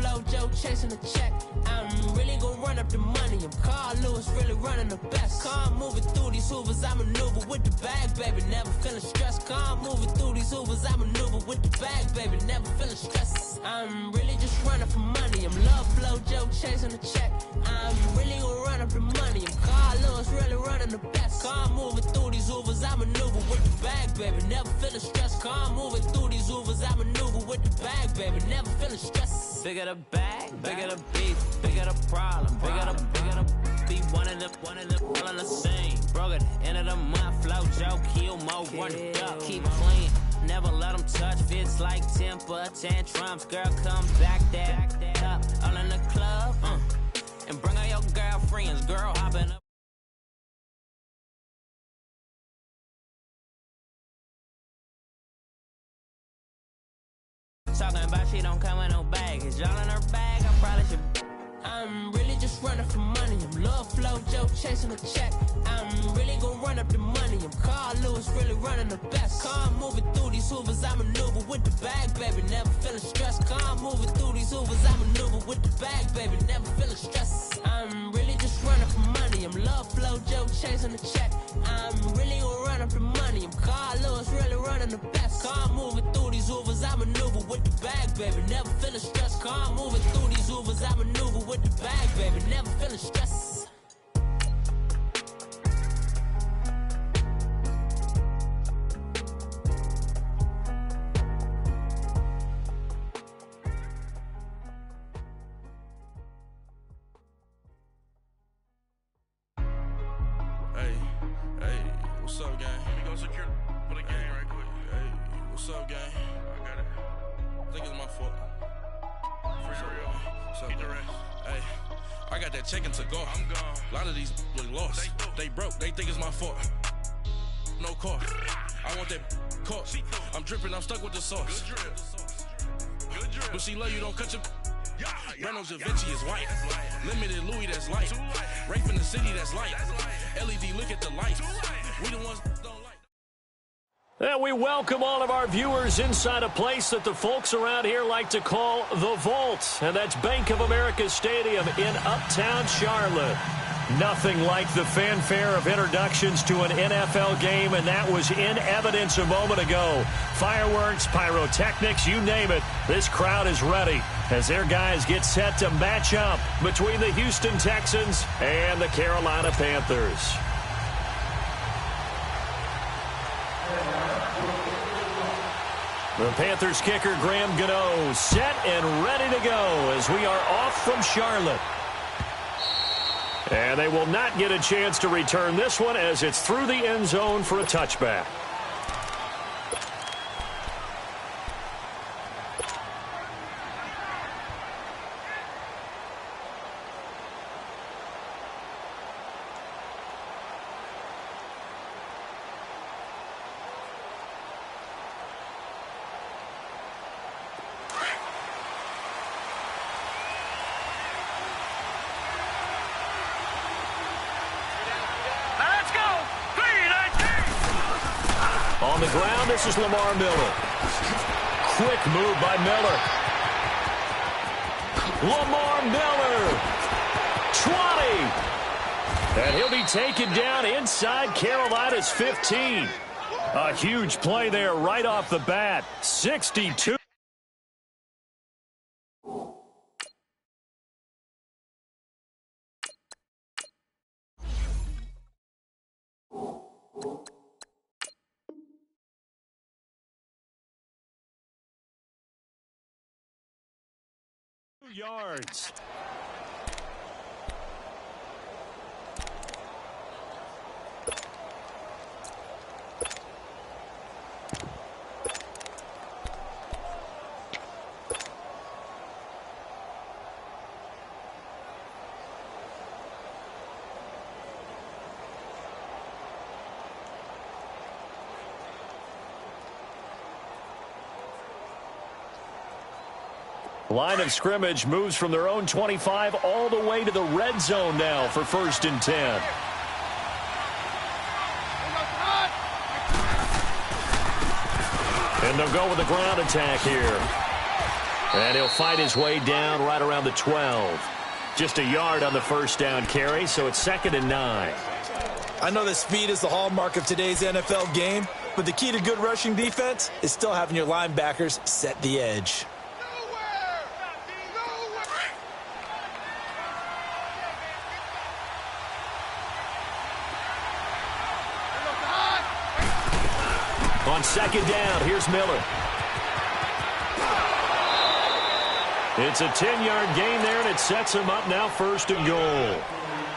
flow, Joe chasing the check. I'm really gonna run up the money. I'm Carl Lewis, really running the best. Calm moving through these hoovers, I maneuver with the bag, baby. Never feeling stressed. Calm moving through these hoovers, I maneuver with the bag, baby. Never feeling stressed. I'm really just running for money. I'm love flow, Joe chasing the check. I'm really gonna run up the money. I'm Carl Lewis, really running the best. Calm moving through these hoovers, I maneuver with the bag, baby. Never feeling stressed. Calm moving through these hoovers, I maneuver with the bag, baby. Never feeling stressed. Bigger the bag, bigger the beef, bigger the problem, bigger the be one of the all in the same. Broke at the end of the month, flow, Joe, kill more, run it up, keep clean. Never let them touch, fits like temper tantrums. Girl, come back that up, all in the club, and bring all your girlfriends, girl, hopping up. Talking about she don't come with no baggage, all in her bag, I probably should. I'm really just running for money. I'm love flow, Joe chasing the check. I'm really gonna run up the money. I'm Carl Lewis, really running the best. Calm moving through these hoovers, I maneuver with the bag, baby. Never feeling stressed. Calm moving through these hoovers, I maneuver with the bag, baby. Never feeling stressed. I'm really just running for money. I'm love flow, Joe chasing the check. I'm really gonna run up the money. I'm Carl Lewis, really running the best. Calm moving through these hoovers, I maneuver with the bag, baby. Never feeling stressed. Calm moving through these hoovers, I maneuver with the bag, baby. Never feeling stressed. Hey, what's up, gang? Let me go secure for the game right quick. Hey, what's up, gang? I got it. I think it's my fault. For real. What's up, get the rest. Hey, I got that check-in to go. I'm gone. A lot of these look lost. They broke. They think it's my fault. No car. I want that caught. I'm dripping. I'm stuck with the sauce. Good drip. But she love you. Don't cut your. Reynolds Da Vinci is white. Limited Louis, that's light. Rape in the city, that's light. LED, look at the lights. We the ones that don't like. And we welcome all of our viewers inside a place that the folks around here like to call the Vault. And that's Bank of America Stadium in Uptown Charlotte. Nothing like the fanfare of introductions to an NFL game, and that was in evidence a moment ago. Fireworks, pyrotechnics, you name it. This crowd is ready as their guys get set to match up between the Houston Texans and the Carolina Panthers. The Panthers kicker, Graham Gano, set and ready to go as we are off from Charlotte. And they will not get a chance to return this one as it's through the end zone for a touchback. On the ground, this is Lamar Miller. Quick move by Miller. Lamar Miller. 20. And he'll be taken down inside Carolina's 15. A huge play there right off the bat. 62. Yards. Line of scrimmage moves from their own 25 all the way to the red zone now for 1st and 10. And they'll go with the ground attack here. And he'll fight his way down right around the 12. Just a yard on the first down carry, so it's 2nd and 9. I know that speed is the hallmark of today's NFL game, but the key to good rushing defense is still having your linebackers set the edge. On 2nd down, here's Miller. It's a 10-yard gain there, and it sets him up now 1st and goal.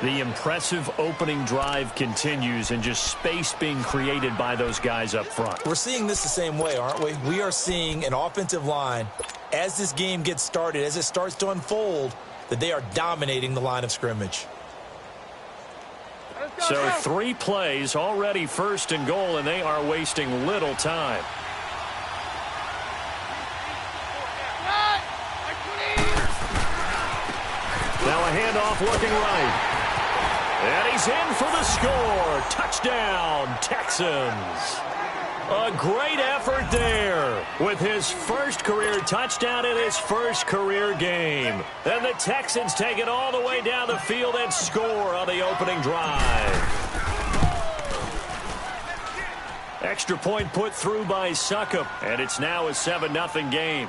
The impressive opening drive continues, and just space being created by those guys up front. We're seeing this the same way, aren't we? We are seeing an offensive line, as this game gets started, as it starts to unfold, that they are dominating the line of scrimmage. So 3 plays, already 1st and goal, and they are wasting little time. Now a handoff looking right. And he's in for the score. Touchdown, Texans. A great effort there with his first career touchdown in his first career game. And the Texans take it all the way down the field and score on the opening drive. Extra point put through by Succop, and it's now a 7-0 game.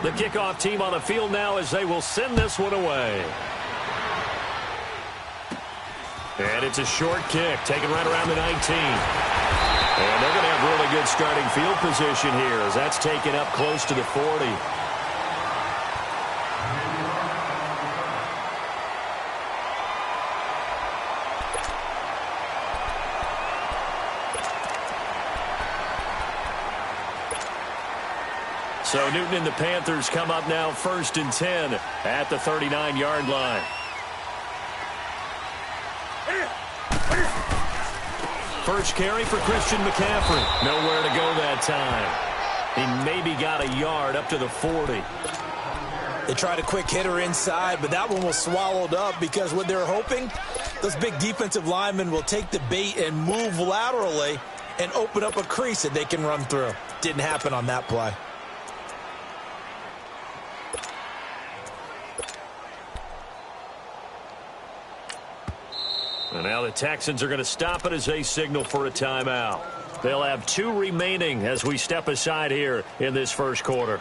The kickoff team on the field now as they will send this one away. And it's a short kick, taken right around the 19. And they're going to have really good starting field position here as that's taken up close to the 40. So Newton and the Panthers come up now 1st and 10 at the 39-yard line. First carry for Christian McCaffrey. Nowhere to go that time. He maybe got a yard up to the 40. They tried a quick hitter inside, but that one was swallowed up because what they're hoping, those big defensive linemen will take the bait and move laterally and open up a crease that they can run through. Didn't happen on that play. And now the Texans are going to stop it as they signal for a timeout. They'll have 2 remaining as we step aside here in this first quarter.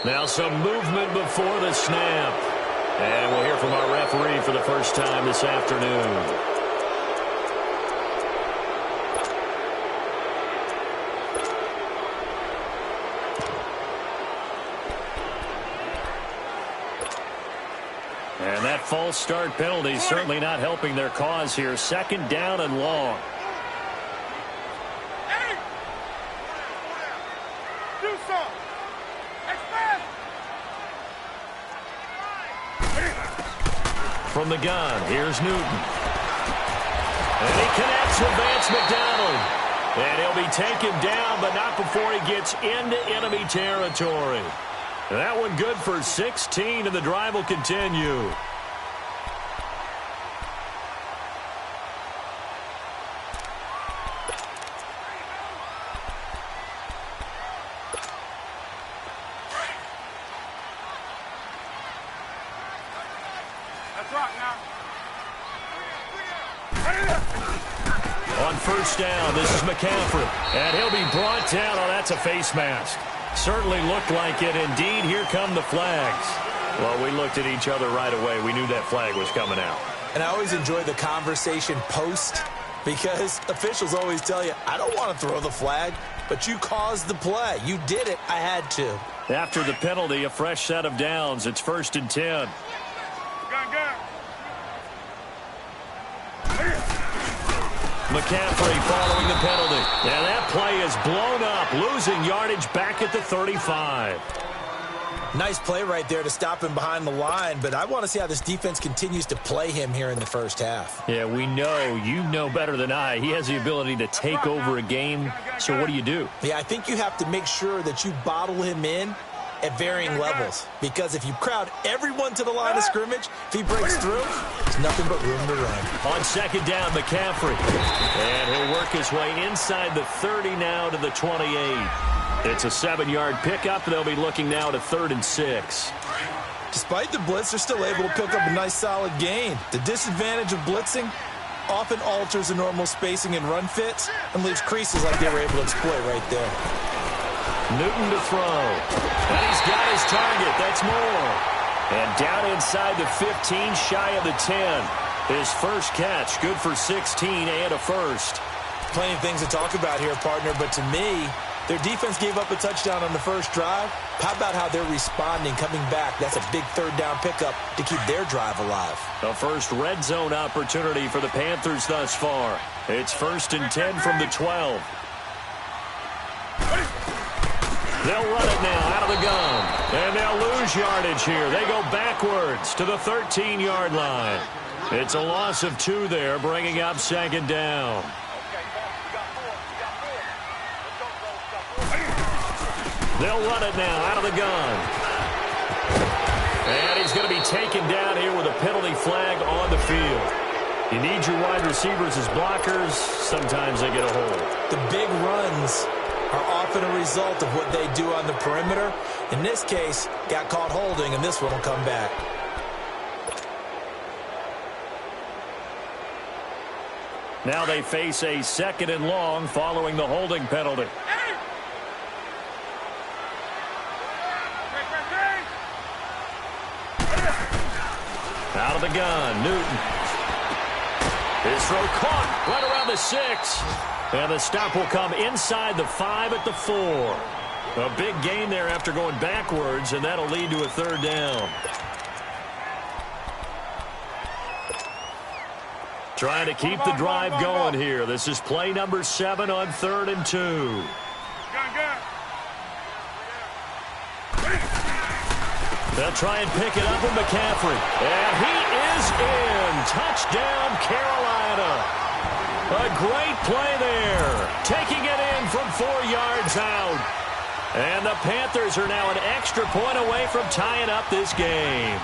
Now some movement before the snap. And we'll hear from our referee for the first time this afternoon. And that false start penalty is certainly not helping their cause here. 2nd down and long. From the gun, here's Newton. And he connects with Vance McDonald. And he'll be taken down, but not before he gets into enemy territory. And that one good for 16, and the drive will continue. On first down, this is McCaffrey. And he'll be brought down. Oh, that's a face mask. Certainly looked like it. Indeed, here come the flags. Well, we looked at each other right away. We knew that flag was coming out. And I always enjoy the conversation post because officials always tell you, I don't want to throw the flag, but you caused the play. You did it. I had to. After the penalty, a fresh set of downs. It's 1st and 10. McCaffrey following the penalty. And that play is blown up, losing yardage back at the 35. Nice play right there to stop him behind the line, but I want to see how this defense continues to play him here in the first half. Yeah, we know. You know better than I. He has the ability to take over a game, so what do? Yeah, I think you have to make sure that you bottle him in at varying levels, because if you crowd everyone to the line of scrimmage, if he breaks through, there's nothing but room to run. On 2nd down, McCaffrey. And he'll work his way inside the 30 now to the 28. It's a 7-yard pickup. They'll be looking now to 3rd and 6. Despite the blitz, they're still able to pick up a nice solid gain. The disadvantage of blitzing often alters the normal spacing and run fits and leaves creases like they were able to exploit right there. Newton to throw. And he's got his target. That's more. And down inside the 15, shy of the 10. His first catch, good for 16 and a first. Plenty of things to talk about here, partner, but to me, their defense gave up a touchdown on the first drive. How about how they're responding, coming back? That's a big 3rd down pickup to keep their drive alive. The first red zone opportunity for the Panthers thus far. It's 1st and 10 from the 12. They'll run it now out of the gun. And they'll lose yardage here. They go backwards to the 13-yard line. It's a loss of 2 there, bringing up 2nd down. They'll run it now out of the gun. And he's going to be taken down here with a penalty flag on the field. You need your wide receivers as blockers. Sometimes they get a hold. The big runs are often a result of what they do on the perimeter. In this case, got caught holding, and this one will come back. Now they face a 2nd and long following the holding penalty. Out of the gun, Newton. His throw caught right around the 6. And the stop will come inside the 5 at the 4. A big gain there after going backwards, and that'll lead to a 3rd down. Trying to keep the drive going here. This is play number 7 on 3rd and 2. They'll try and pick it up with McCaffrey. And he is in. Touchdown, Carolina. A great play there. Taking it in from 4 yards out. And the Panthers are now an extra point away from tying up this game.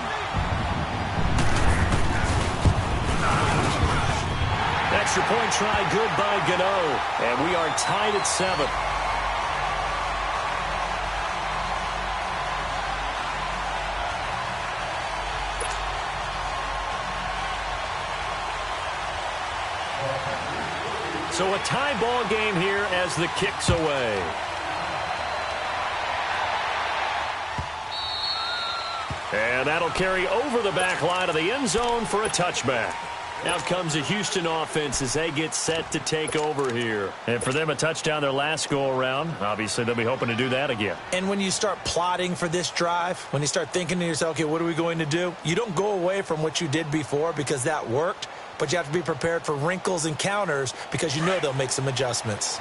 Extra point try good by Gano. And we are tied at 7. So a tie ball game here as the kick's away. And that'll carry over the back line of the end zone for a touchback. Out comes the Houston offense as they get set to take over here. And for them, a touchdown their last go-around. Obviously, they'll be hoping to do that again. And when you start plotting for this drive, when you start thinking to yourself, okay, what are we going to do? You don't go away from what you did before because that worked, but you have to be prepared for wrinkles and counters because you know they'll make some adjustments.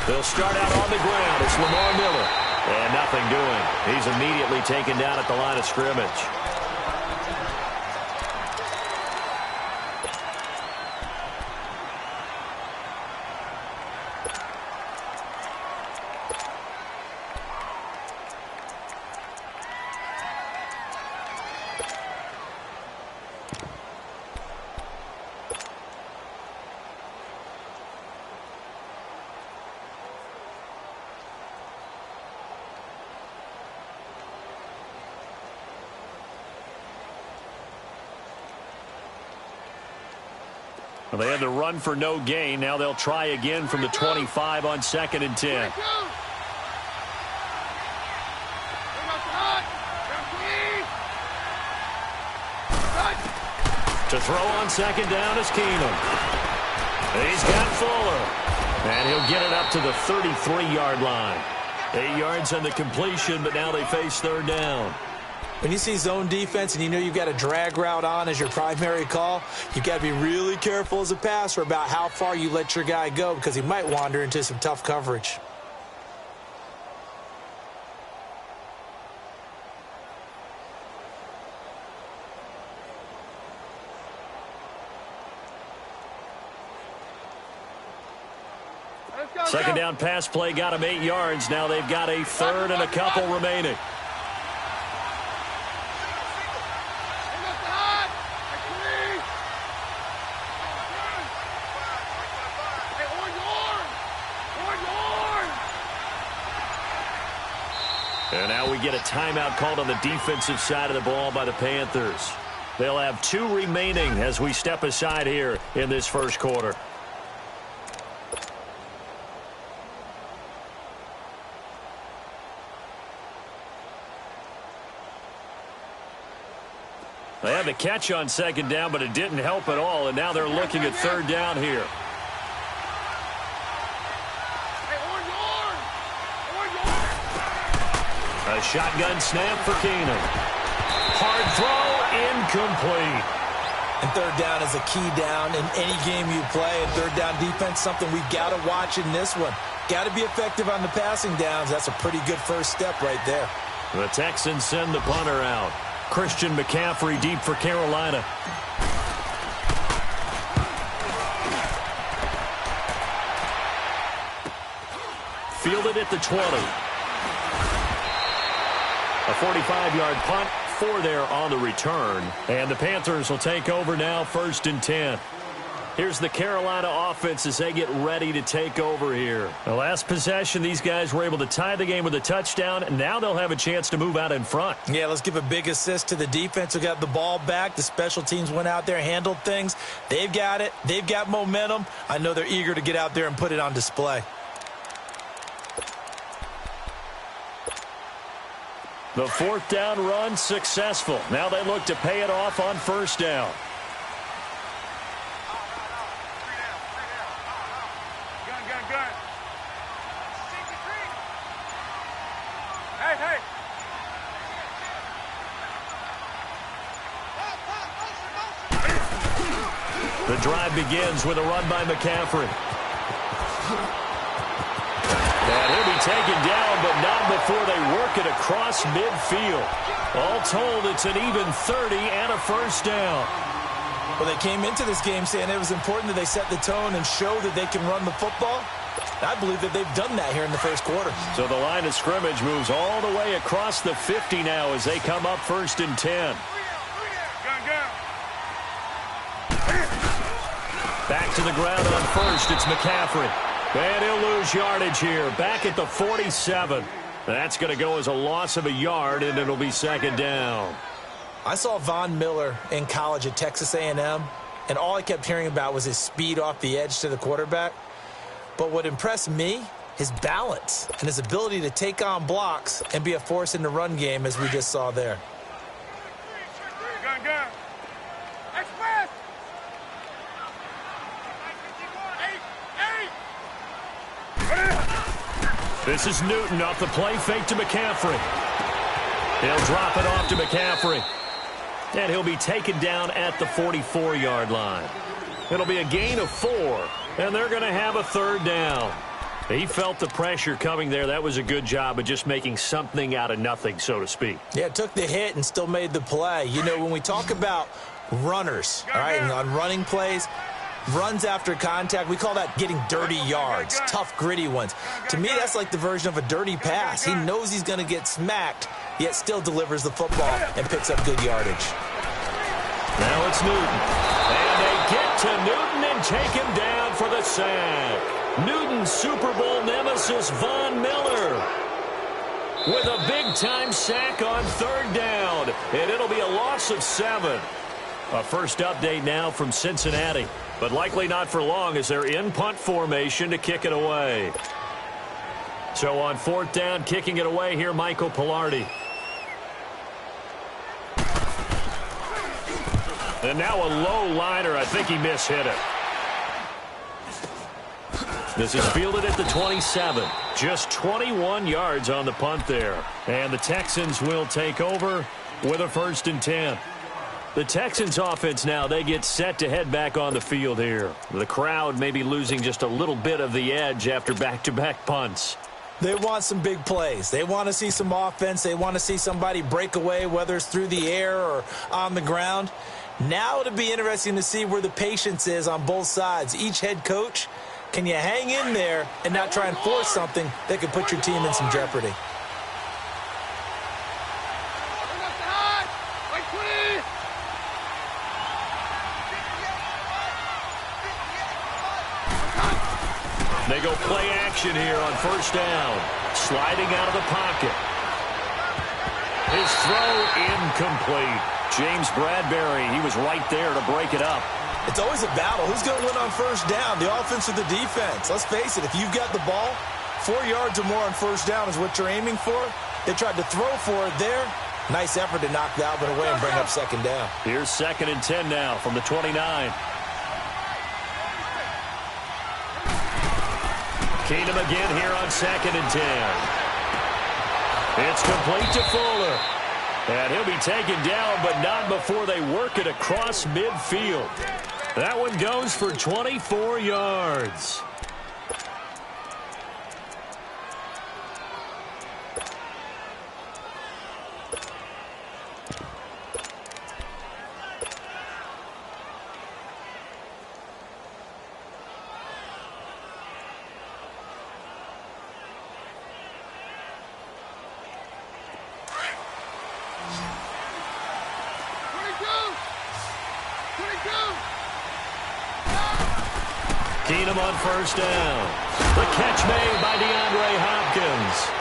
They'll start out on the ground. It's Lamar Miller. And nothing doing. He's immediately taken down at the line of scrimmage. Well, they had to run for no gain. Now they'll try again from the 25 on 2nd and 10. To throw on second down is Keenum. He's got Fuller. And he'll get it up to the 33-yard line. 8 yards on the completion, but now they face third down. When you see zone defense and you know you've got a drag route on as your primary call, you've got to be really careful as a passer about how far you let your guy go because he might wander into some tough coverage. Second down pass play got him 8 yards. Now they've got a third and a couple remaining. And now we get a timeout called on the defensive side of the ball by the Panthers. They'll have 2 remaining as we step aside here in this first quarter. They had the catch on second down, but it didn't help at all, and now they're looking at third down here. A shotgun snap for Keenum. Hard throw, incomplete. And third down is a key down in any game you play. And third down defense, something we've got to watch in this one. Got to be effective on the passing downs. That's a pretty good first step right there. The Texans send the punter out. Christian McCaffrey deep for Carolina. Fielded at the 20. A 45-yard punt, 4 there on the return. And the Panthers will take over now, 1st and 10. Here's the Carolina offense as they get ready to take over here. The last possession, these guys were able to tie the game with a touchdown, and now they'll have a chance to move out in front. Yeah, let's give a big assist to the defense who got the ball back. The special teams went out there, handled things. They've got it. They've got momentum. I know they're eager to get out there and put it on display. The 4th down run successful. Now they look to pay it off on 1st down. The drive begins with a run by McCaffrey. And he'll be taken down, but not before they work it across midfield. All told, it's an even 30 and a 1st down. Well, they came into this game saying it was important that they set the tone and show that they can run the football. I believe that they've done that here in the first quarter. So the line of scrimmage moves all the way across the 50 now as they come up 1st and 10. Back to the ground on 1st, it's McCaffrey. And he'll lose yardage here, back at the 47. That's going to go as a loss of a yard, and it'll be 2nd down. I saw Von Miller in college at Texas A&M, and all I kept hearing about was his speed off the edge to the quarterback. But what impressed me, his balance and his ability to take on blocks and be a force in the run game, as we just saw there. This is Newton off the play fake to McCaffrey. He'll drop it off to McCaffrey. And he'll be taken down at the 44-yard line. It'll be a gain of 4, and they're going to have a 3rd down. He felt the pressure coming there. That was a good job of just making something out of nothing, so to speak. Yeah, took the hit and still made the play. You know, when we talk about runners, all right, and on running plays, runs after contact, we call that getting dirty yards, tough, gritty ones. To me, that's like the version of a dirty pass. He knows he's going to get smacked, yet still delivers the football and picks up good yardage. Now it's Newton. And they get to Newton and take him down for the sack. Newton's Super Bowl nemesis, Von Miller, with a big-time sack on 3rd down. And it'll be a loss of 7. A first update now from Cincinnati, but likely not for long as they're in punt formation to kick it away. So on 4th down, kicking it away here, Michael Pilardi. And now a low liner. I think he mishit it. This is fielded at the 27. Just 21 yards on the punt there. And the Texans will take over with a 1st and 10. The Texans offense now, they get set to head back on the field here. The crowd may be losing just a little bit of the edge after back-to-back punts. They want some big plays. They want to see some offense. They want to see somebody break away, whether it's through the air or on the ground. Now it'll be interesting to see where the patience is on both sides. Each head coach, can you hang in there and not try and force something that could put your team in some jeopardy? They go play action here on 1st down. Sliding out of the pocket. His throw incomplete. James Bradbury, he was right there to break it up. It's always a battle. Who's going to win on 1st down, the offense or the defense? Let's face it, if you've got the ball, 4 yards or more on 1st down is what you're aiming for. They tried to throw for it there. Nice effort to knock that one away and bring up 2nd down. Here's 2nd and 10 now from the 29. Keenum again here on 2nd and 10. It's complete to Fuller. And he'll be taken down, but not before they work it across midfield. That one goes for 24 yards. Keenum on 1st down. The catch made by DeAndre Hopkins.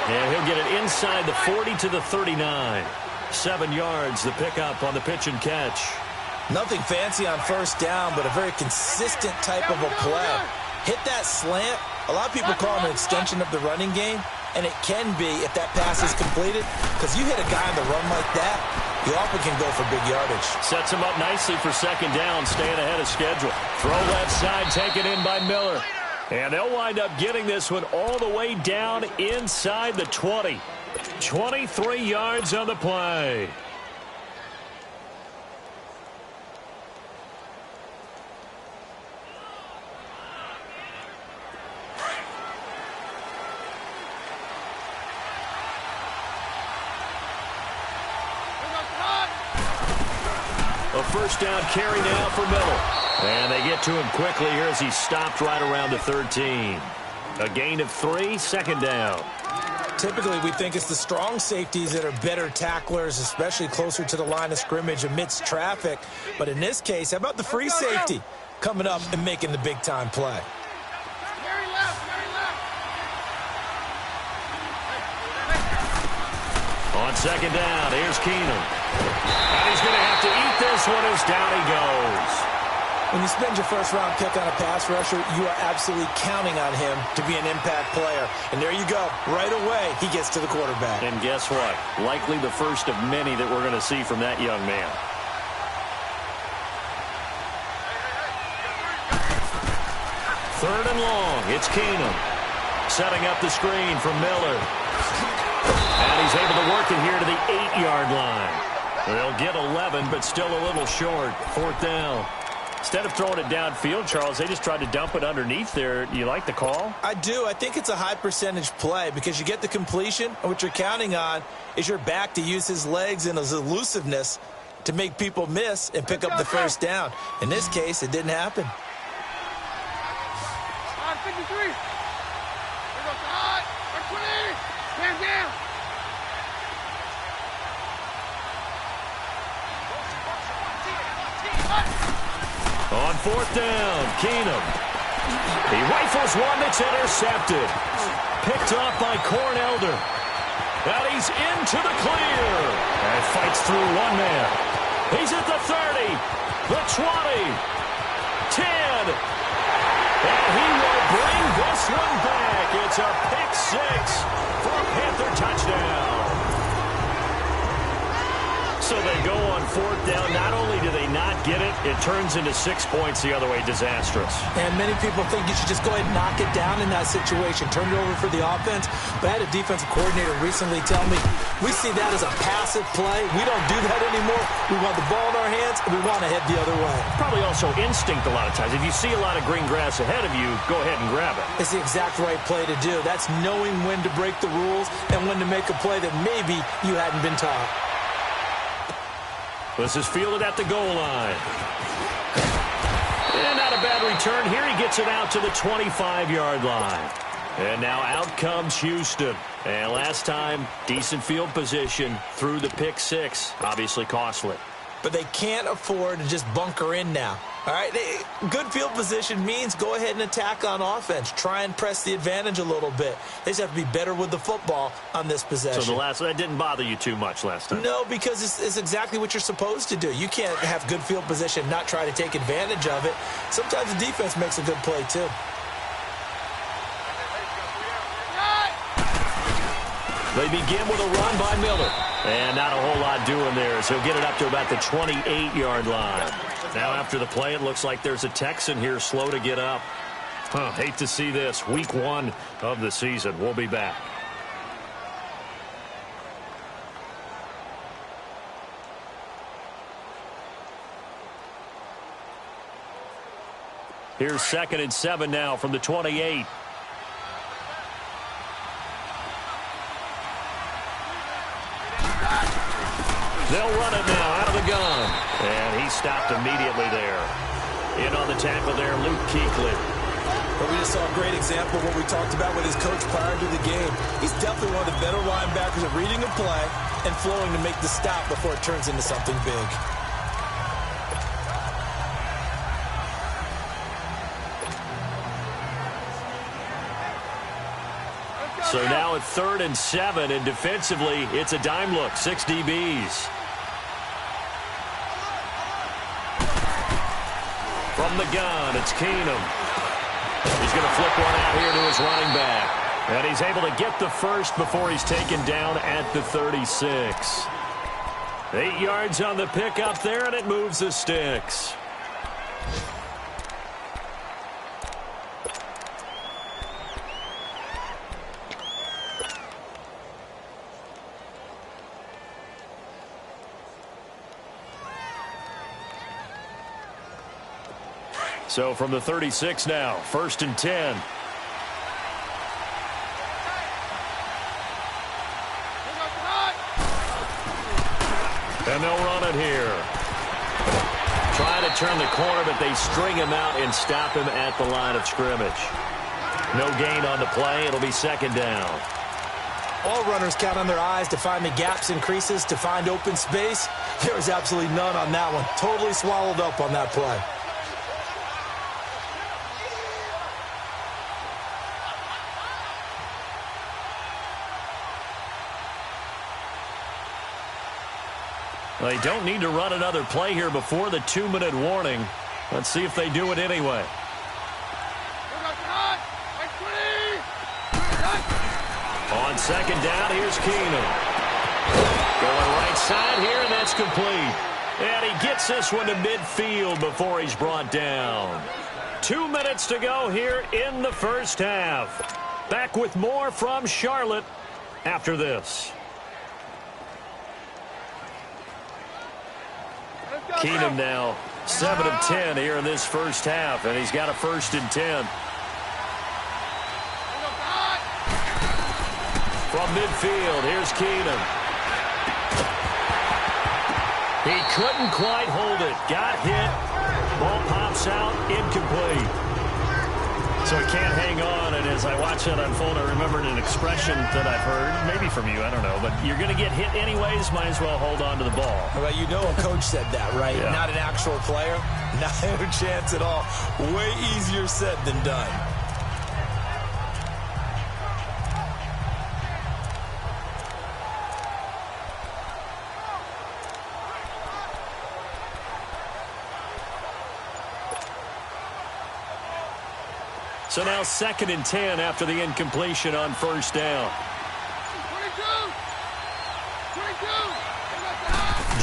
And he'll get it inside the 40 to the 39. 7 yards, the pickup on the pitch and catch. Nothing fancy on 1st down, but a very consistent type of a play. Hit that slant. A lot of people call it an extension of the running game, and it can be if that pass is completed, because you hit a guy on the run like that, you often can go for big yardage. Sets him up nicely for 2nd down, staying ahead of schedule. Throw left side, taken in by Miller. And they'll wind up getting this one all the way down inside the 20. 23 yards on the play. A 1st down carry now for Miller. And they get to him quickly here as he stopped right around the 13. A gain of 3, 2nd down. Typically, we think it's the strong safeties that are better tacklers, especially closer to the line of scrimmage amidst traffic. But in this case, how about the free safety coming up and making the big-time play? On 2nd down, here's Keenum. And he's going to have to eat this one as down he goes. When you spend your 1st-round pick on a pass rusher, you are absolutely counting on him to be an impact player. And there you go. Right away, he gets to the quarterback. And guess what? Likely the first of many that we're going to see from that young man. Third and long. It's Keenum. Setting up the screen from Miller. And he's able to work it here to the 8-yard line. They'll get 11, but still a little short. 4th down. Instead of throwing it downfield, Charles, they just tried to dump it underneath there. Do you like the call? I do. I think it's a high-percentage play because you get the completion, and what you're counting on is your back to use his legs and his elusiveness to make people miss and pick up the 1st down. In this case, it didn't happen. On 53. Here goes the hot. 20. Hands down. On 4th down, Keenum. He rifles one that's intercepted. Picked off by Cornelder. And he's into the clear. And fights through one man. He's at the 30, the 20, 10. And he will bring this one back. It's a pick 6 for a Panther touchdown. So they go on 4th down. Not only do they not it turns into 6 points the other way. Disastrous. And many people think you should just go ahead and knock it down in that situation. Turn it over for the offense. But I had a defensive coordinator recently tell me, we see that as a passive play. We don't do that anymore. We want the ball in our hands, and we want to head the other way. Probably also instinct a lot of times. If you see a lot of green grass ahead of you, go ahead and grab it. It's the exact right play to do. That's knowing when to break the rules and when to make a play that maybe you hadn't been taught. This is fielded at the goal line. And not a bad return. Here he gets it out to the 25-yard line. And now out comes Houston. And last time, decent field position through the pick six. Obviously costly. But they can't afford to just bunker in now. All right, good field position means go ahead and attack on offense. Try and press the advantage a little bit. They just have to be better with the football on this possession. So that didn't bother you too much last time? No, because it's exactly what you're supposed to do. You can't have good field position and not try to take advantage of it. Sometimes the defense makes a good play, too. They begin with a run by Miller. And not a whole lot doing there as he'll get it up to about the 28-yard line. Now after the play, it looks like there's a Texan here slow to get up. Hate to see this. Week 1 of the season. We'll be back. Here's 2nd and 7 now from the 28. They'll run it now out of the gun. And he stopped immediately there. In on the tackle there, Luke Kuechly. But we just saw a great example of what we talked about with his coach prior to the game. He's definitely one of the better linebackers at reading a play and flowing to make the stop before it turns into something big. So now at 3rd and 7, and defensively, it's a dime look. 6 DBs. From the gun, it's Keenum. He's going to flip one out here to his running back. And he's able to get the first before he's taken down at the 36. 8 yards on the pickup there, and it moves the sticks. So from the 36 now, 1st and 10. And they'll run it here. Trying to turn the corner, but they string him out and stop him at the line of scrimmage. No gain on the play. It'll be 2nd down. All runners count on their eyes to find the gaps and creases, to find open space. There was absolutely none on that one. Totally swallowed up on that play. They don't need to run another play here before the 2-minute warning. Let's see if they do it anyway. On 2nd down, here's Keenum. Going right side here, and that's complete. And he gets this one to midfield before he's brought down. 2 minutes to go here in the first half. Back with more from Charlotte after this. Keenum now 7 of 10 here in this first half, and he's got a 1st and 10. From midfield, here's Keenum. He couldn't quite hold it. Got hit. Ball pops out, incomplete. So he can't hang on, and as I watch that unfold, I remembered an expression that I've heard, maybe from you, I don't know, but you're going to get hit anyways, might as well hold on to the ball. Well, you know a coach said that, right? Yeah. Not an actual player. Not a chance at all. Way easier said than done. So now 2nd and 10 after the incompletion on 1st down.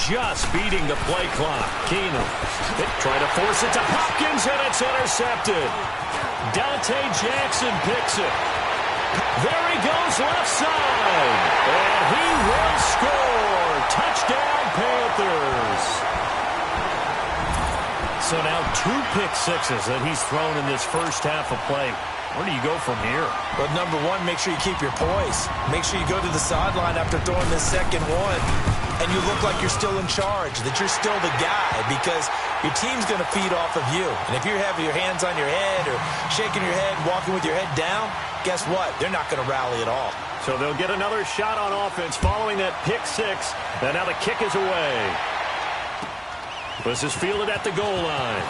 just beating the play clock. Keenum trying to force it to Hopkins, and it's intercepted. Dante Jackson picks it. There he goes left side. And he will score. Touchdown, Panthers. So now 2 pick sixes that he's thrown in this first half of play. Where do you go from here? Well, number one, make sure you keep your poise. Make sure you go to the sideline after throwing this second one, and you look like you're still in charge, that you're still the guy, because your team's going to feed off of you. And if you're having your hands on your head or shaking your head, walking with your head down, guess what? They're not going to rally at all. So they'll get another shot on offense following that pick six, and now the kick is away. This is fielded at the goal line.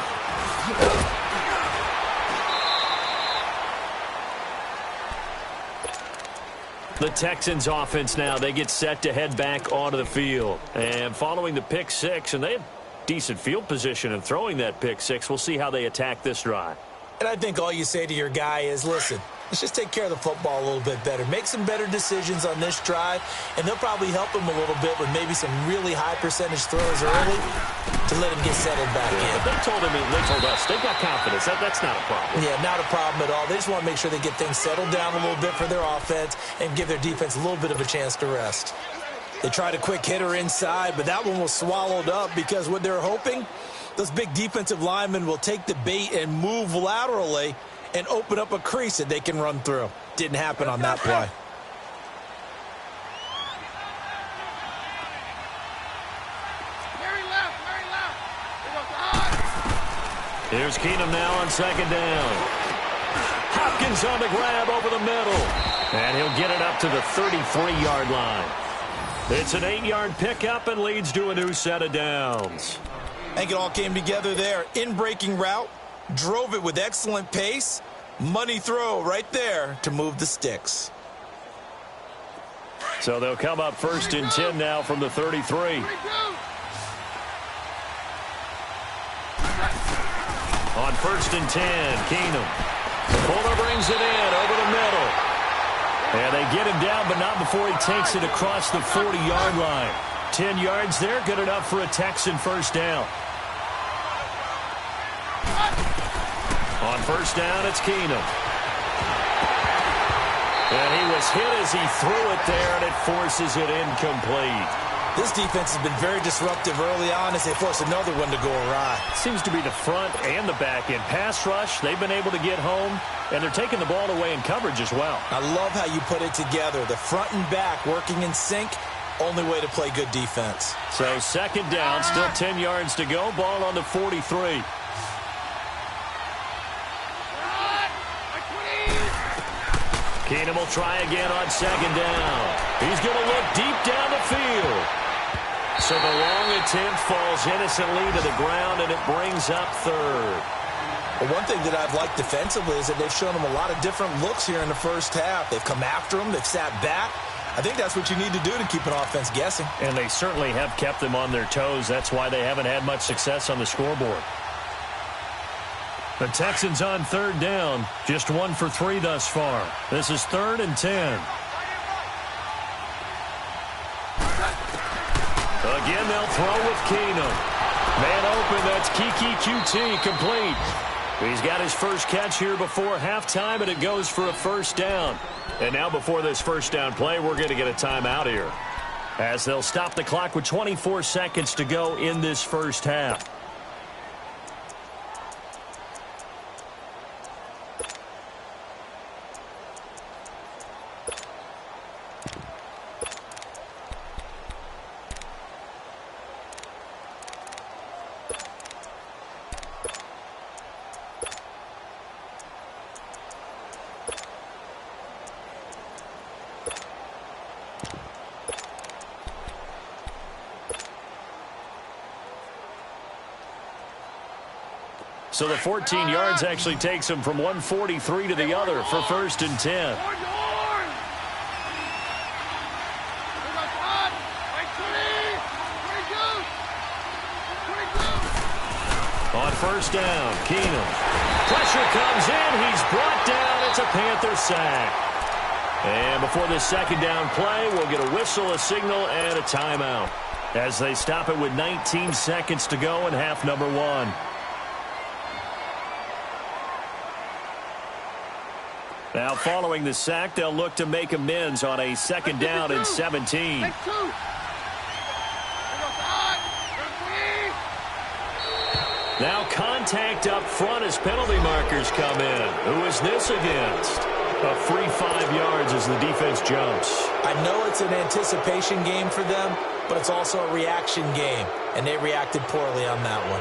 The Texans offense now, they get set to head back onto the field. And following the pick six, and they have decent field position in throwing that pick six, we'll see how they attack this drive. And I think all you say to your guy is, listen, let's just take care of the football a little bit better. Make some better decisions on this drive, and they'll probably help him a little bit with maybe some really high percentage throws early to let him get settled back in. They told us they've got confidence. That's not a problem. Yeah, not a problem at all. They just want to make sure they get things settled down a little bit for their offense and give their defense a little bit of a chance to rest. They tried a quick hitter inside, but that one was swallowed up because what they're hoping, those big defensive linemen will take the bait and move laterally and open up a crease that they can run through. Didn't happen on that play. Here's Keenum now on second down. Hopkins on the grab over the middle. And he'll get it up to the 33-yard line. It's an 8-yard pickup and leads to a new set of downs. I think it all came together there. In-breaking route, drove it with excellent pace. Money throw right there to move the sticks. So they'll come up first and 10 now from the 33. On first and 10, Keenum. Fuller brings it in over the middle. And they get him down, but not before he takes it across the 40-yard line. 10 yards there, good enough for a Texan first down. On first down, it's Keenum. And he was hit as he threw it there, and it forces it incomplete. This defense has been very disruptive early on as they force another one to go awry. Seems to be the front and the back end. Pass rush, they've been able to get home, and they're taking the ball away in coverage as well. I love how you put it together. The front and back working in sync, only way to play good defense. So second down, still 10 yards to go. Ball on the 43. Keenum will try again on second down. He's going to look deep down the field. So the long attempt falls innocently to the ground, and it brings up third. Well, one thing that I've liked defensively is that they've shown them a lot of different looks here in the first half. They've come after them. They've sat back. I think that's what you need to do to keep an offense guessing. And they certainly have kept them on their toes. That's why they haven't had much success on the scoreboard. The Texans on third down, just 1 for 3 thus far. This is 3rd and 10. Again, they'll throw with Keenum. Man open, that's Kiki QT, complete. He's got his first catch here before halftime, and it goes for a first down. And now before this first down play, we're going to get a timeout here, as they'll stop the clock with 24 seconds to go in this first half. So the 14 yards actually takes him from 143 to the other for first and 10. On first down, Keenum. Pressure comes in. He's brought down. It's a Panther sack. And before this second down play, we'll get a whistle, a signal, and a timeout. as they stop it with 19 seconds to go in half number one. Now following the sack, they'll look to make amends on a second down and 17. Now contact up front as penalty markers come in. Who is this against? A free 5 yards as the defense jumps. I know it's an anticipation game for them, but it's also a reaction game, and they reacted poorly on that one.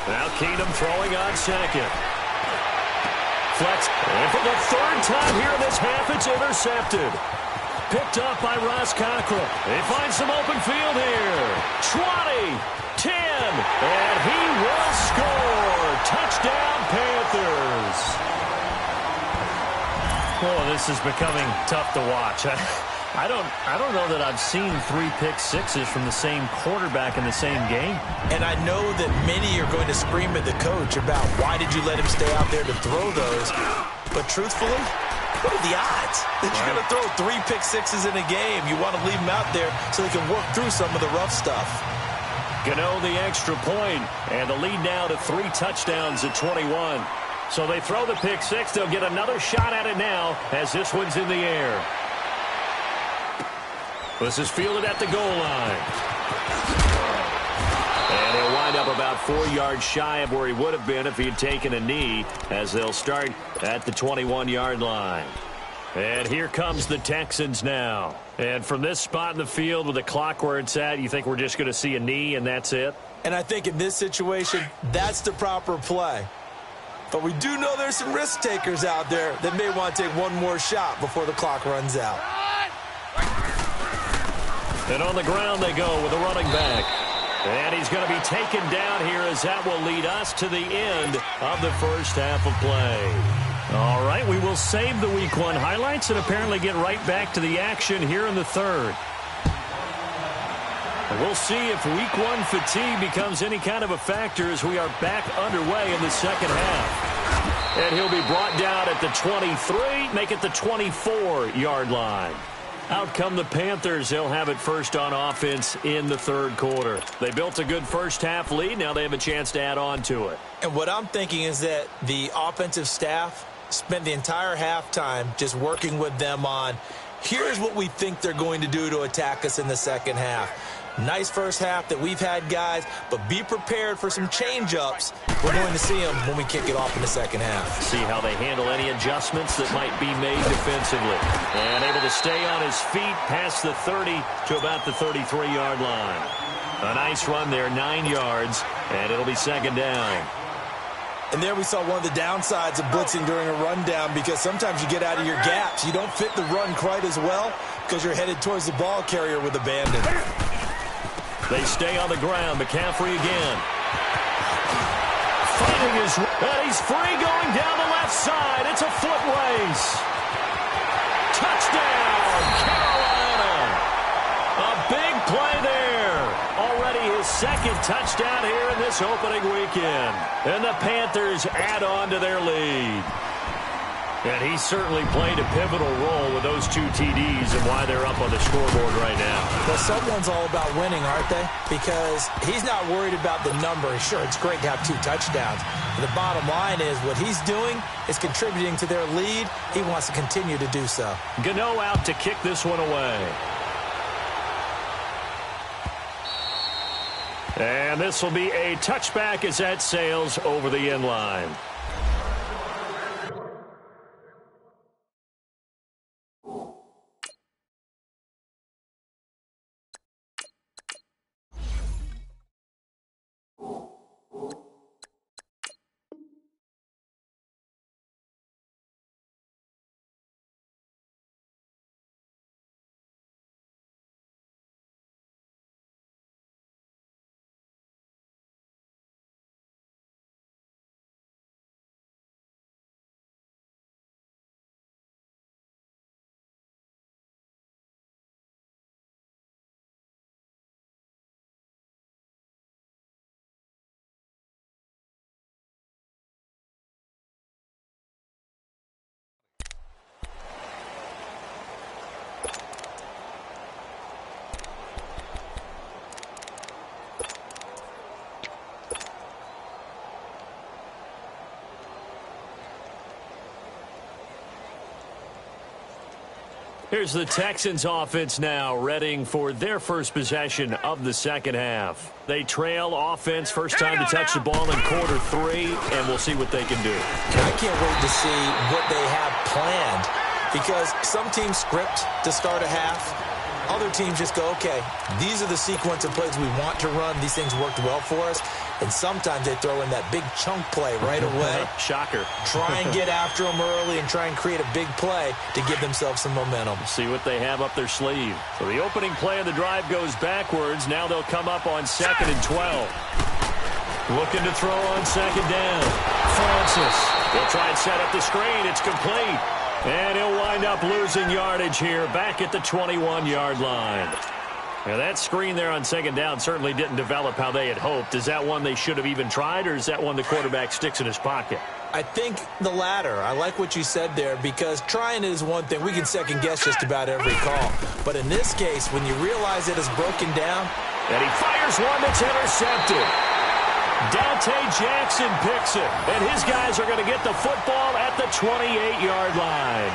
Now Keenum throwing on second. Flex. And for the third time here in this half, it's intercepted. Picked up by Ross Cockrell. They find some open field here. 20, 10, and he will score. Touchdown, Panthers. Oh, this is becoming tough to watch. I don't know that I've seen 3 pick sixes from the same quarterback in the same game. And I know that many are going to scream at the coach about why did you let him stay out there to throw those. But truthfully, what are the odds that you're going to throw 3 pick sixes in a game? You want to leave them out there so they can work through some of the rough stuff. Gano the extra point, and the lead now to 3 touchdowns at 21. So they throw the pick six. They'll get another shot at it now as this one's in the air. This is fielded at the goal line. And he'll wind up about 4 yards shy of where he would have been if he had taken a knee, as they'll start at the 21-yard line. And here comes the Texans now. And from this spot in the field with the clock where it's at, you think we're just going to see a knee and that's it? And I think in this situation, that's the proper play. But we do know there's some risk takers out there that may want to take one more shot before the clock runs out. And on the ground they go with a running back. And he's going to be taken down here as that will lead us to the end of the first half of play. All right, we will save the Week 1 highlights and apparently get right back to the action here in the third. We'll see if Week 1 fatigue becomes any kind of a factor as we are back underway in the second half. And he'll be brought down at the 23, make it the 24-yard line. Out come the Panthers. They'll have it first on offense in the third quarter. They built a good first half lead. Now they have a chance to add on to it. And what I'm thinking is that the offensive staff spent the entire halftime just working with them on, here's what we think they're going to do to attack us in the second half. Nice first half that we've had, guys, but be prepared for some change-ups. We're going to see them when we kick it off in the second half. See how they handle any adjustments that might be made defensively. And able to stay on his feet past the 30 to about the 33-yard line. A nice run there, 9 yards, and it'll be second down. And there we saw one of the downsides of blitzing during a rundown, because sometimes you get out of your gaps. You don't fit the run quite as well because you're headed towards the ball carrier with abandon. They stay on the ground. McCaffrey again. Fighting his... And he's free going down the left side. It's a foot race. Touchdown, Carolina. A big play there. Already his second touchdown here in this opening weekend. And the Panthers add on to their lead. And he certainly played a pivotal role with those 2 TDs and why they're up on the scoreboard right now. Well, someone's all about winning, aren't they? Because he's not worried about the number. Sure, it's great to have 2 touchdowns. But the bottom line is what he's doing is contributing to their lead. He wants to continue to do so. Gano out to kick this one away. And this will be a touchback as that sails over the end line. Here's the Texans offense now, readying for their first possession of the second half. They trail offense, first time to touch the ball in quarter 3, and we'll see what they can do. I can't wait to see what they have planned, because some teams script to start a half. Other teams just go, okay, these are the sequence of plays we want to run. These things worked well for us. And sometimes they throw in that big chunk play right away. Shocker. Try and get after them early and try and create a big play to give themselves some momentum. See what they have up their sleeve. So the opening play of the drive goes backwards. Now they'll come up on 2nd and 12. Looking to throw on 2nd down. Francis will try and set up the screen. It's complete. And he'll wind up losing yardage here back at the 21-yard line. Now, that screen there on 2nd down certainly didn't develop how they had hoped. Is that one they should have even tried, or is that one the quarterback sticks in his pocket? I think the latter. I like what you said there, because trying is one thing. We can second-guess just about every call. But in this case, when you realize it is broken down. And he fires one that's intercepted. Dante Jackson picks it. And his guys are going to get the football at the 28-yard line.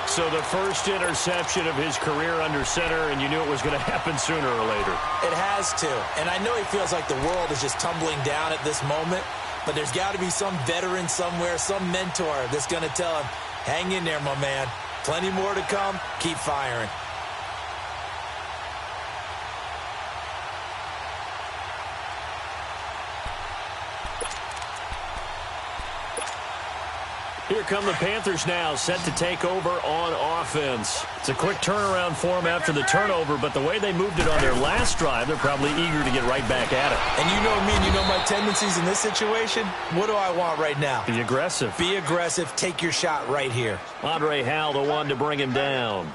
So the first interception of his career under center, and you knew it was going to happen sooner or later. It has to. And I know he feels like the world is just tumbling down at this moment, but there's got to be some veteran somewhere, some mentor that's going to tell him, hang in there, my man. Plenty more to come. Keep firing. Here come the Panthers now, set to take over on offense. It's a quick turnaround for them after the turnover, but the way they moved it on their last drive, they're probably eager to get right back at it. And you know me, and you know my tendencies in this situation. What do I want right now? Be aggressive. Be aggressive. Take your shot right here. Andre Howell, the one to bring him down.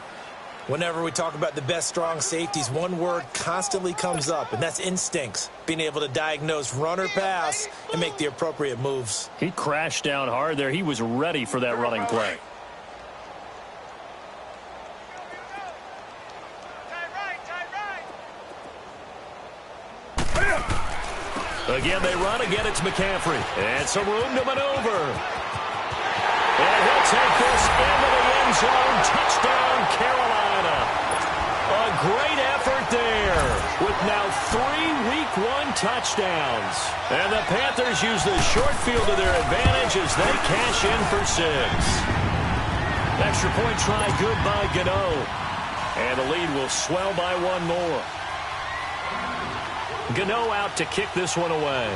Whenever we talk about the best strong safeties, one word constantly comes up, and that's instincts. Being able to diagnose run or pass and make the appropriate moves. He crashed down hard there. He was ready for that running play. Again, they run. Again, it's McCaffrey. And some room to maneuver. And he'll take this into the end zone. Touchdown, Carolina. A great effort there with now 3 Week 1 touchdowns. And the Panthers use the short field to their advantage as they cash in for 6. Extra point try good by Gano. And the lead will swell by 1 more. Gano out to kick this one away.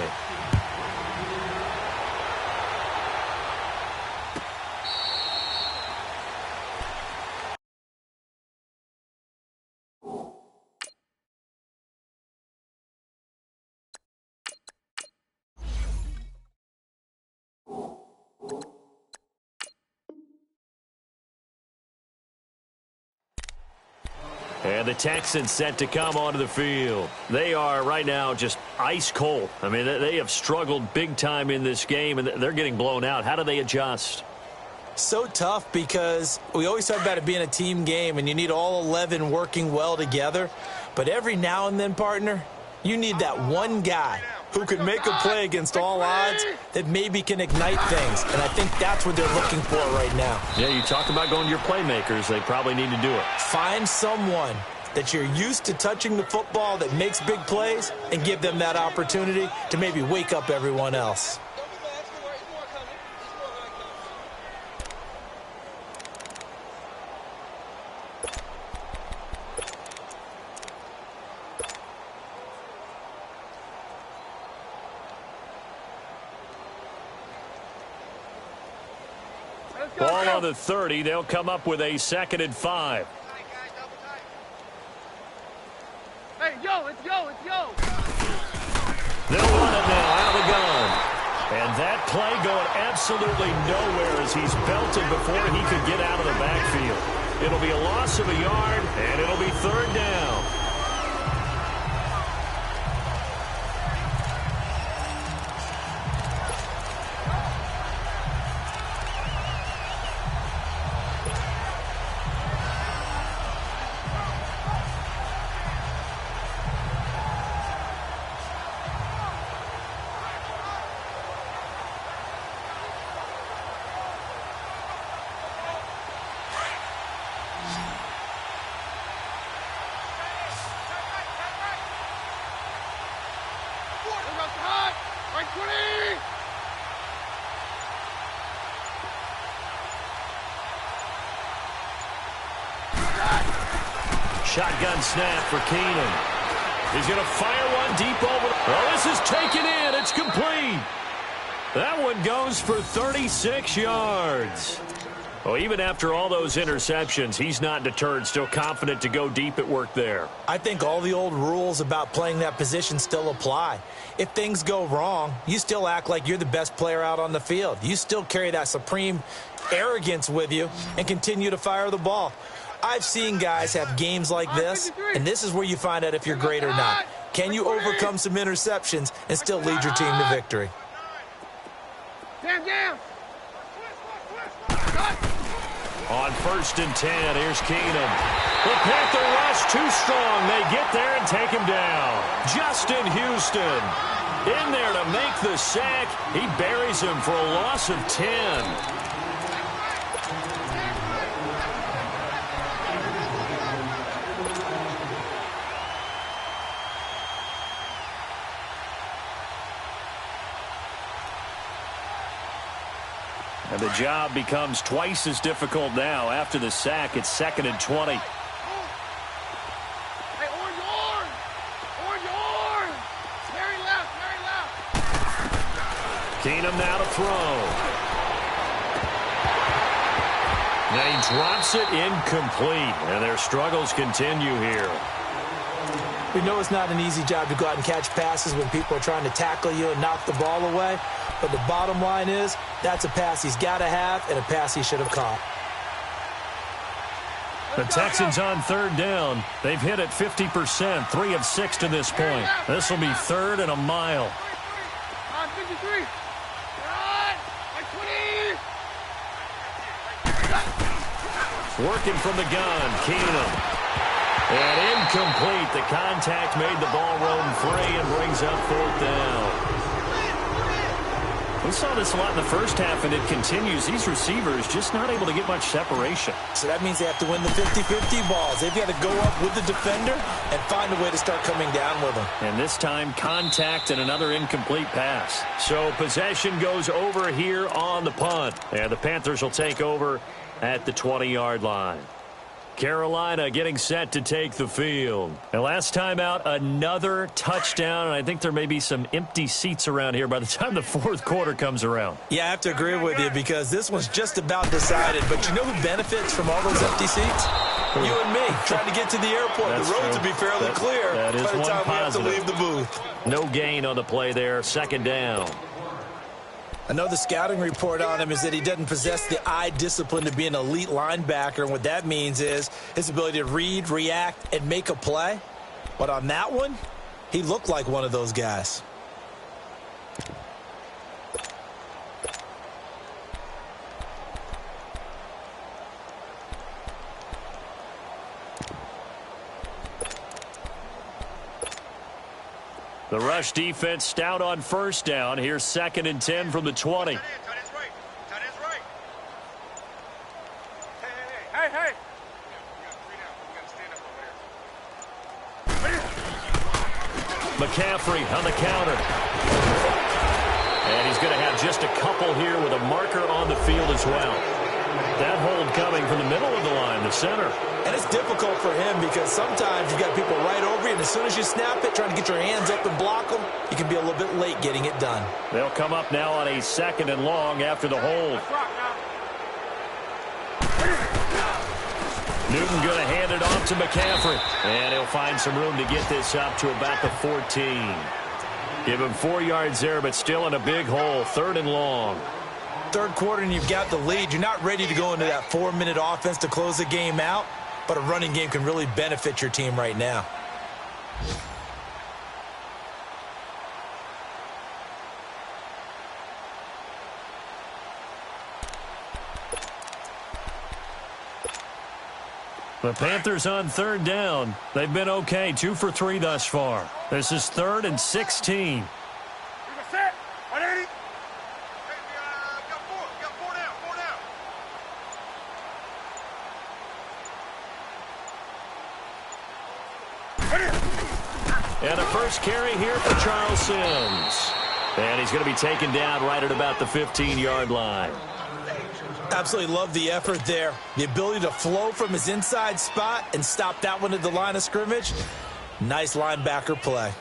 And the Texans set to come onto the field. They are right now just ice cold. I mean, they have struggled big time in this game, and they're getting blown out. How do they adjust? So tough, because we always talk about it being a team game, and you need all 11 working well together. But every now and then, partner, you need that one guy who can make a play against all odds that maybe can ignite things. And I think that's what they're looking for right now. Yeah, you talk about going to your playmakers. They probably need to do it. Find someone that you're used to touching the football that makes big plays and give them that opportunity to maybe wake up everyone else. Ball on the 30. They'll come up with a 2nd and 5. Hey, yo, it's yo. They'll run it now out of the gun. And that play going absolutely nowhere as he's belted before he could get out of the backfield. It'll be a loss of a yard, and it'll be 3rd down. Shotgun snap for Keenum. He's going to fire one deep over. Well, this is taken in. It's complete. That one goes for 36 yards. Well, even after all those interceptions, he's not deterred, still confident to go deep at work there. I think all the old rules about playing that position still apply. If things go wrong, you still act like you're the best player out on the field. You still carry that supreme arrogance with you and continue to fire the ball. I've seen guys have games like this, and this is where you find out if you're great or not. Can you overcome some interceptions and still lead your team to victory? On 1st and 10, here's Keenum. The Panther rush too strong. They get there and take him down. Justin Houston in there to make the sack. He buries him for a loss of 10. And the job becomes twice as difficult now. After the sack, it's 2nd and 20. Hey, orange! Orange! Very left, very left. Keenum now to throw. Now he drops it incomplete. And their struggles continue here. We know it's not an easy job to go out and catch passes when people are trying to tackle you and knock the ball away. But the bottom line is, that's a pass he's got to have and a pass he should have caught. The Texans on 3rd down. They've hit it 50%, 3 of 6 to this point. This will be 3rd and a mile. 53. Working from the gun, Keenum. And incomplete. The contact made the ball roam free and brings up 4th down. We saw this a lot in the first half, and it continues. These receivers just not able to get much separation. So that means they have to win the 50-50 balls. They've got to go up with the defender and find a way to start coming down with them. And this time, contact and another incomplete pass. So possession goes over here on the punt. And the Panthers will take over at the 20-yard line. Carolina getting set to take the field. And last time out, another touchdown. And I think there may be some empty seats around here by the time the 4th quarter comes around. Yeah, I have to agree with you because this one's just about decided. But you know who benefits from all those empty seats? You and me, trying to get to the airport. That's the roads true. will be fairly clear that is by the one time positive. we have to leave the booth. No gain on the play there. 2nd down. I know the scouting report on him is that he doesn't possess the eye discipline to be an elite linebacker. And what that means is his ability to read, react, and make a play. But on that one, he looked like one of those guys. The rush defense stout on 1st down. Here's 2nd and 10 from the 20. Hey. McCaffrey on the counter. And he's going to have just a couple here with a marker on the field as well. That hold coming from the middle of the line, the center. And it's difficult for him because sometimes you've got people right over you, and as soon as you snap it, trying to get your hands up and block them, you can be a little bit late getting it done. They'll come up now on a 2nd and long after the hold. Newton going to hand it off to McCaffrey. And he'll find some room to get this up to about the 14. Give him 4 yards there, but still in a big hole. 3rd and long. 3rd quarter and you've got the lead. You're not ready to go into that 4-minute offense to close the game out, but a running game can really benefit your team right now. The Panthers on 3rd down. They've been okay, 2 for 3 thus far. This is 3rd and 16. And a first carry here for Charles Sims. And he's going to be taken down right at about the 15-yard line. Absolutely love the effort there. The ability to flow from his inside spot and stop that one at the line of scrimmage. Nice linebacker play.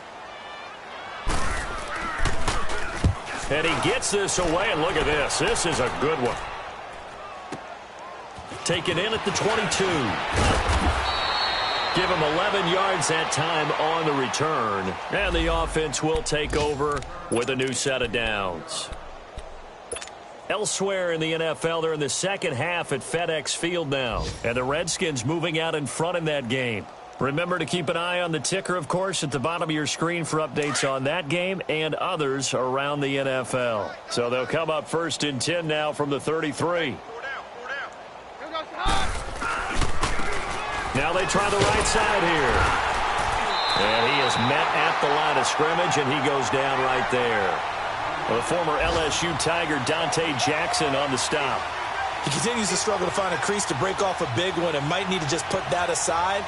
And he gets this away, and look at this. This is a good one. Taken in at the 22. Give him 11 yards that time on the return. And the offense will take over with a new set of downs. Elsewhere in the NFL, they're in the second half at FedEx Field now. And the Redskins moving out in front in that game. Remember to keep an eye on the ticker, of course, at the bottom of your screen for updates on that game and others around the NFL. So they'll come up 1st and 10 now from the 33. Now they try the right side here. And he is met at the line of scrimmage, and he goes down right there. The former LSU Tiger Dante Jackson on the stop. He continues to struggle to find a crease to break off a big one and might need to just put that aside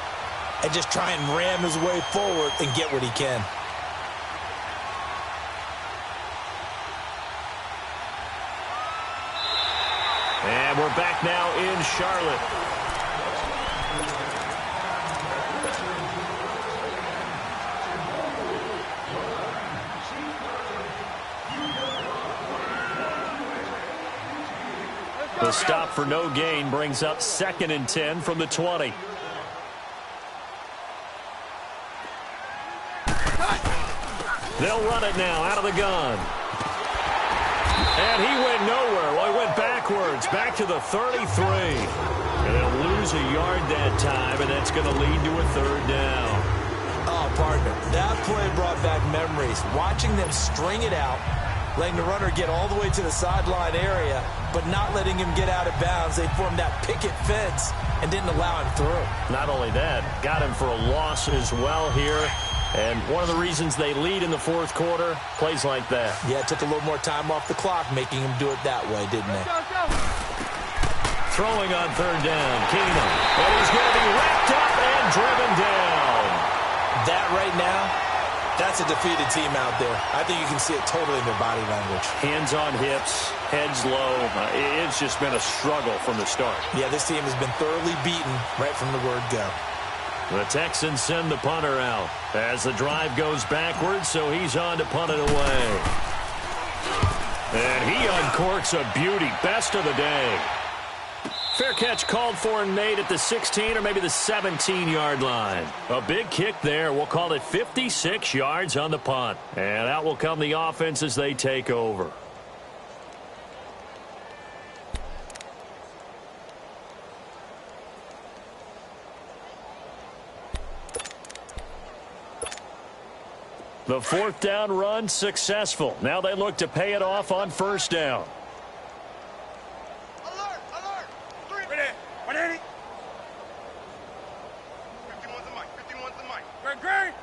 and just try and ram his way forward and get what he can. And we're back now in Charlotte. The stop for no gain brings up 2nd and 10 from the 20. They'll run it now out of the gun. And he went nowhere. Well, he went backwards, back to the 33. And they'll lose a yard that time, and that's going to lead to a 3rd down. Oh, partner, that play brought back memories. Watching them string it out, letting the runner get all the way to the sideline area, but not letting him get out of bounds. They formed that picket fence and didn't allow him through. Not only that, got him for a loss as well here. And one of the reasons they lead in the 4th quarter, plays like that. Yeah, it took a little more time off the clock, making him do it that way, didn't they? Throwing on 3rd down, Keenum. And he's going to be wrapped up and driven down. That right now, that's a defeated team out there. I think you can see it totally in their body language. Hands on hips, heads low. It's just been a struggle from the start. Yeah, this team has been thoroughly beaten right from the word go. The Texans send the punter out as the drive goes backwards, so he's on to punt it away. And he uncorks a beauty. Best of the day. Fair catch called for and made at the 16 or maybe the 17-yard line. A big kick there. We'll call it 56 yards on the punt. And out will come the offense as they take over. The 4th down run successful. Now they look to pay it off on 1st down. Alert! Alert! 3. Ready? 180. 51's the mic. 51's the mic. Great.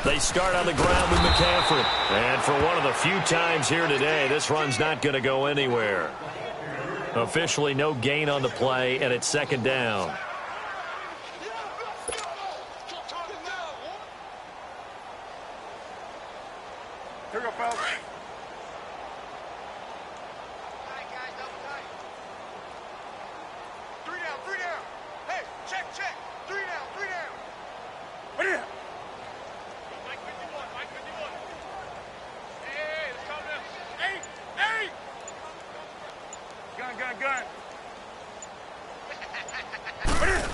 They start on the ground with McCaffrey. And for one of the few times here today, this run's not going to go anywhere. Officially no gain on the play, and it's 2nd down. Here we go, fellas. Three down. Hey, check. 3 down. What is it? Mike 51. Hey, let's calm down. 8. Gun. What is it?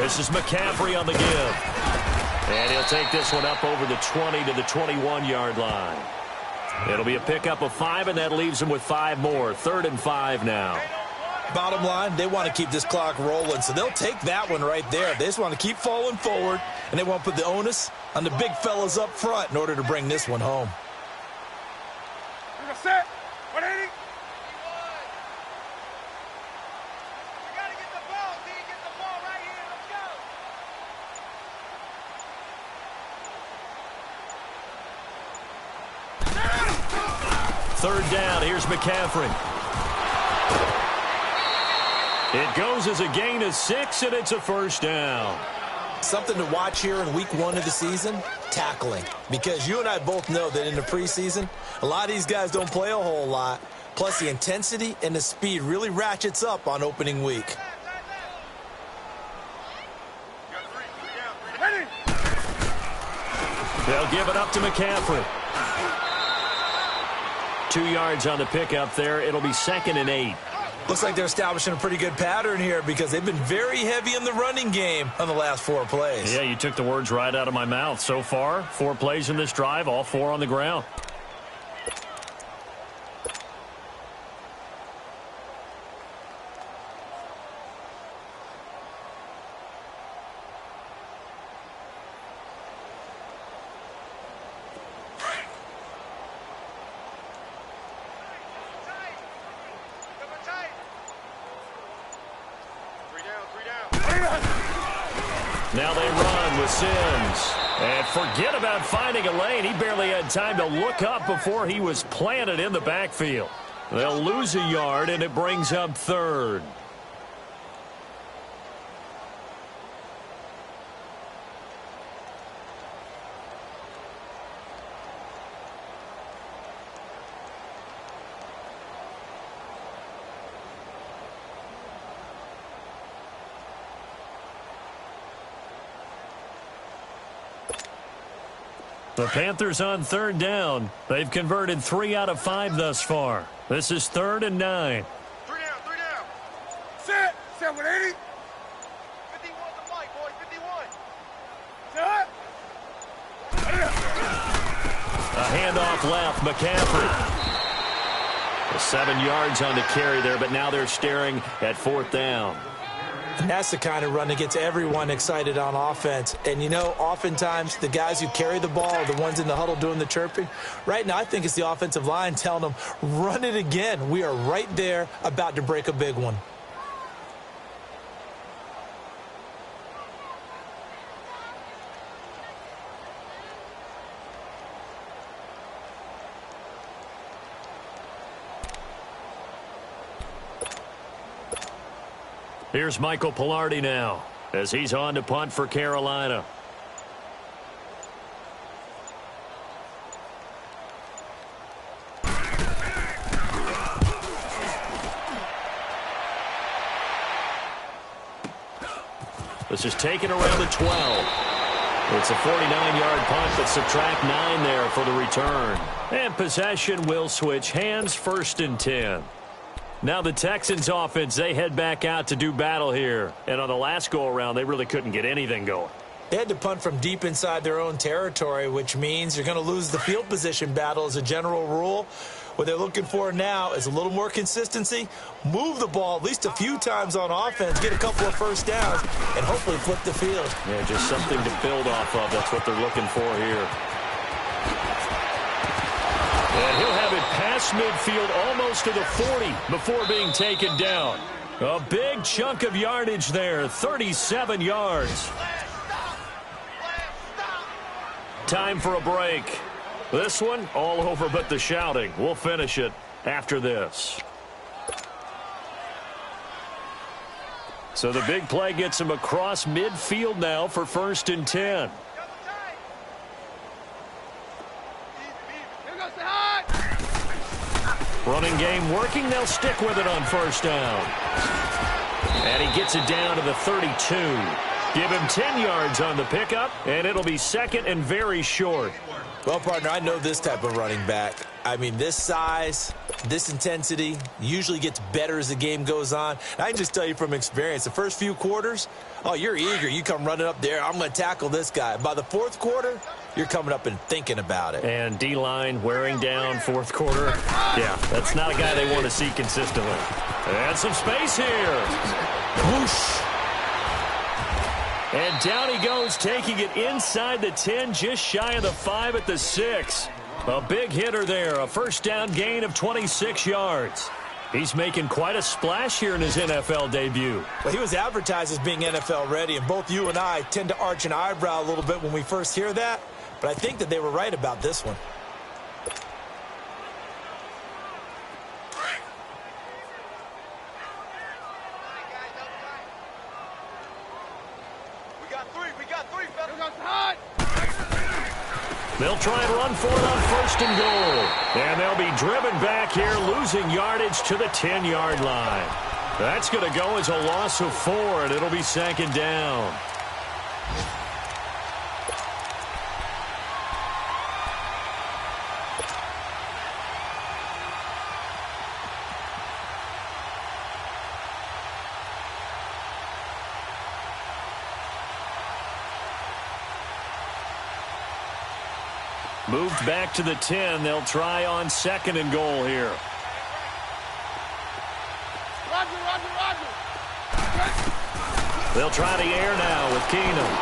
This is McCaffrey on the give. And he'll take this one up over the 20 to the 21-yard line. It'll be a pickup of 5, and that leaves them with 5 more. 3rd and 5 now. Bottom line, they want to keep this clock rolling, so they'll take that one right there. They just want to keep falling forward, and they want to put the onus on the big fellas up front in order to bring this one home. We're set. 180. We got to get the ball, D. Get the ball right here. Let's go. Third down, here's McCaffrey. It goes as a gain of 6, and it's a 1st down. Something to watch here in week 1 of the season, tackling. Because you and I both know that in the preseason, a lot of these guys don't play a whole lot. Plus, the intensity and the speed really ratchets up on opening week. They'll give it up to McCaffrey. 2 yards on the pickup there. It'll be 2nd and 8. Looks like they're establishing a pretty good pattern here because they've been very heavy in the running game on the last 4 plays. Yeah, you took the words right out of my mouth. So far, 4 plays in this drive, all 4 on the ground. Now they run with Sims. And forget about finding a lane. He barely had time to look up before he was planted in the backfield. They'll lose a yard, and it brings up 3rd. The Panthers on 3rd down. They've converted 3 out of 5 thus far. This is 3rd and 9. 3 down. Set. 780. 51 to Mike, boys. 51. Set. A handoff left. McCaffrey. 7 yards on the carry there, but now they're staring at 4th down. And that's the kind of run that gets everyone excited on offense. And, you know, oftentimes the guys who carry the ball are the ones in the huddle doing the chirping. Right now, I think it's the offensive line telling them, run it again. We are right there about to break a big one. Here's Michael Pilardi now as he's on to punt for Carolina. This is taken around the 12. It's a 49-yard punt, but subtract 9 there for the return. And possession will switch hands, 1st and 10. Now the Texans offense, they head back out to do battle here. And on the last go-around, they really couldn't get anything going. They had to punt from deep inside their own territory, which means you're going to lose the field position battle as a general rule. What they're looking for now is a little more consistency, move the ball at least a few times on offense, get a couple of first downs, and hopefully flip the field. Yeah, just something to build off of. That's what they're looking for here. And he'll have it past midfield almost to the 40 before being taken down. A big chunk of yardage there, 37 yards. Time for a break. This one all over but the shouting. We'll finish it after this. So the big play gets him across midfield now for 1st and 10. Running game working. They'll stick with it on 1st down. And he gets it down to the 32. Give him 10 yards on the pickup, and it'll be 2nd and very short. Well, partner, I know this type of running back. I mean, this size, this intensity usually gets better as the game goes on. And I can just tell you from experience, the first few quarters, oh, you're eager. You come running up there, I'm going to tackle this guy. By the 4th quarter, you're coming up and thinking about it. And D-line wearing down 4th quarter. Yeah, that's not a guy they want to see consistently. And some space here. Whoosh. And down he goes, taking it inside the 10, just shy of the 5 at the 6. A big hitter there, a 1st down gain of 26 yards. He's making quite a splash here in his NFL debut. Well, he was advertised as being NFL ready, and both you and I tend to arch an eyebrow a little bit when we first hear that. But I think that they were right about this one. We They'll try and run for it on 1st and goal. And they'll be driven back here, losing yardage to the 10-yard line. That's going to go as a loss of 4, and it'll be 2nd down. Moved back to the 10. They'll try on 2nd and goal here. Roger. They'll try the air now with Keenum.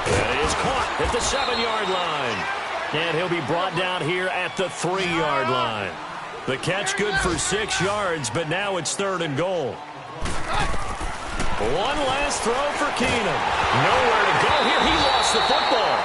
That is caught at the 7-yard line. And he'll be brought down here at the 3-yard line. The catch good for 6 yards, but now it's 3rd and goal. One last throw for Keenum. Nowhere to go here. He lost the football.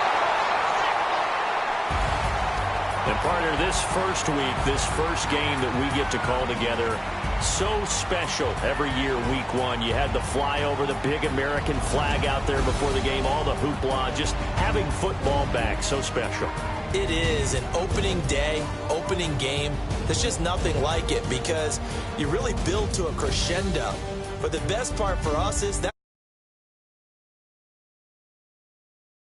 And partner, this first week, this first game that we get to call together, so special every year, week 1. You had the flyover, the big American flag out there before the game, all the hoopla, just having football back, so special. It is an opening day, opening game. There's just nothing like it because you really build to a crescendo. But the best part for us is that